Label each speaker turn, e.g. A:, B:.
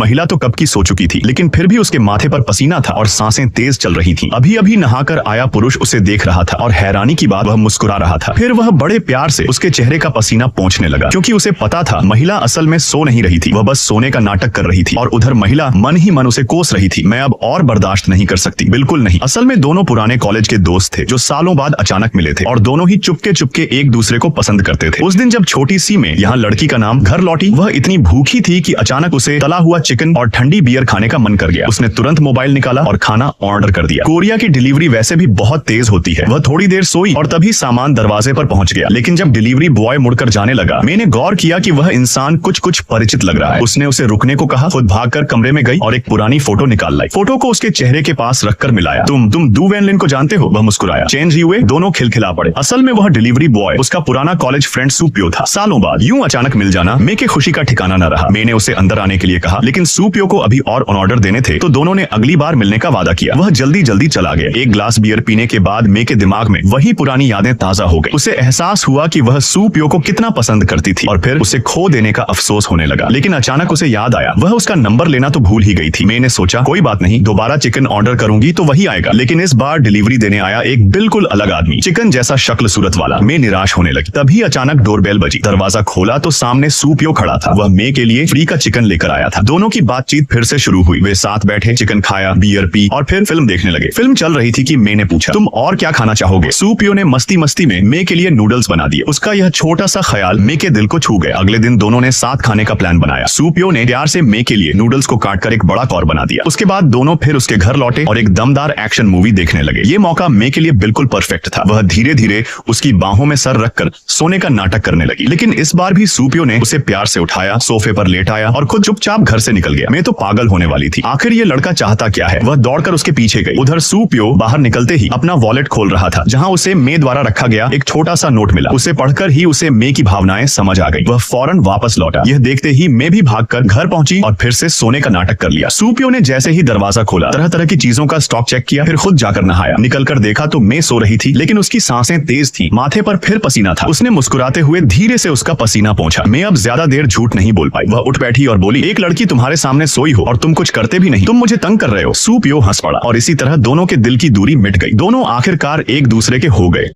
A: महिला तो कब की सो चुकी थी, लेकिन फिर भी उसके माथे पर पसीना था और सांसें तेज चल रही थीं। अभी अभी नहाकर आया पुरुष उसे देख रहा था और हैरानी की बात वह मुस्कुरा रहा था। फिर वह बड़े प्यार से उसके चेहरे का पसीना पोंछने लगा, क्योंकि उसे पता था महिला असल में सो नहीं रही थी, वह बस सोने का नाटक कर रही थी। और उधर महिला मन ही मन उसे कोस रही थी, मैं अब और बर्दाश्त नहीं कर सकती। बिल्कुल नहीं। असल में दोनों पुराने कॉलेज के दोस्त थे जो सालों बाद अचानक मिले थे और दोनों ही चुपके चुपके एक दूसरे को पसंद करते थे। उस दिन जब छोटी सी में यहाँ लड़की का नाम घर लौटी, वह इतनी भूखी थी कि अचानक उसे तला हुआ चिकन और ठंडी बियर खाने का मन कर गया। उसने तुरंत मोबाइल निकाला और खाना ऑर्डर कर दिया। कोरिया की डिलीवरी वैसे भी बहुत तेज होती है। वह थोड़ी देर सोई और तभी सामान दरवाजे पर पहुंच गया। लेकिन जब डिलीवरी बॉय मुड़कर जाने लगा, मैंने गौर किया कि वह इंसान कुछ परिचित लग रहा है। उसने उसे रुकने को कहा, खुद भागकर कमरे में गई और एक पुरानी फोटो निकाल लाई। फोटो को उसके चेहरे के पास रखकर मिलाया। तुम दू वैन लिन को जानते हो? वह मुस्कुराया। चेंज ही हुए, दोनों खिलखिला पड़े। असल में वह डिलीवरी बॉय उसका पुराना कॉलेज फ्रेंड सूपियो था। सालों बाद यूं अचानक मिल जाना मे के खुशी का ठिकाना न रहा। मैंने उसे अंदर आने के लिए कहा, लेकिन सूपियो को अभी और ऑर्डर देने थे, तो दोनों ने अगली बार मिलने का वादा किया। वह जल्दी जल्दी चला गया। एक ग्लास बियर पीने के बाद मे के दिमाग में वही पुरानी यादें ताजा हो गई। उसे एहसास हुआ कि वह सूपियो को कितना पसंद करती थी और फिर उसे खो देने का अफसोस होने लगा। लेकिन अचानक उसे याद आया, वह उसका नंबर लेना तो भूल ही गई थी। मैंने सोचा कोई बात नहीं, दोबारा चिकन ऑर्डर करूंगी तो वही आएगा। लेकिन इस बार डिलीवरी देने आया एक बिल्कुल अलग आदमी, चिकन जैसा शक्ल सूरत वाला। मैं निराश होने लगी। तभी अचानक डोरबेल बजी। दरवाजा खोला तो सामने सूपियो खड़ा था। वह मे के लिए फ्री का चिकन लेकर आया था। दोनों की बातचीत फिर से शुरू हुई। वे साथ बैठे, चिकन खाया, बियर पी और फिर फिल्म देखने लगे। फिल्म चल रही थी कि मैंने पूछा, तुम और क्या खाना चाहोगे? सूपियो ने मस्ती मस्ती में मे के लिए नूडल्स बना दिए। उसका यह छोटा सा ख्याल मे के दिल को छू गया। अगले दिन दोनों ने साथ खाने का प्लान बनाया। सूपियो ने प्यार से मे के लिए नूडल्स को काटकर एक बड़ा कौर बना दिया। उसके बाद दोनों फिर उसके घर लौटे और एक दमदार एक्शन मूवी देखने लगे। ये मौका मे के लिए बिल्कुल परफेक्ट था। वह धीरे धीरे उसकी बाहों में सर रखकर सोने का नाटक करने लगी। लेकिन इस बार भी सूपियो ने उसे प्यार से उठाया, सोफे पर लेटाया और खुद चुपचाप घर से निकल गया। मैं तो पागल होने वाली थी। आखिर ये लड़का चाहता क्या है? वह दौड़कर उसके पीछे गई। उधर सूपियो बाहर निकलते ही अपना वॉलेट खोल रहा था, जहां उसे मे द्वारा रखा गया एक छोटा सा नोट मिला। उसे पढ़कर ही उसे मे की भावनाएं समझ आ गई। वह फौरन वापस लौटा। यह देखते ही मैं भी भागकर घर पहुंची और फिर से सोने का नाटक कर लिया। सूपियो ने जैसे ही दरवाजा खोला, तरह तरह की चीजों का स्टॉक चेक किया, फिर खुद जाकर नहाया। निकलकर देखा तो मैं सो रही थी, लेकिन उसकी सांसें तेज थी, माथे पर फिर पसीना था। उसने मुस्कुराते हुए धीरे से उसका पसीना पोंछा। मैं अब ज्यादा देर झूठ नहीं बोल पाई। वह उठ बैठी और बोली, एक लड़की तुम्हारे सामने सोई हो और तुम कुछ करते भी नहीं, तुम मुझे तंग कर रहे हो। सूपियो हंस पड़ा और इसी तरह दोनों के दिल की दूरी मिट गई। दोनों आखिरकार एक दूसरे के हो गए।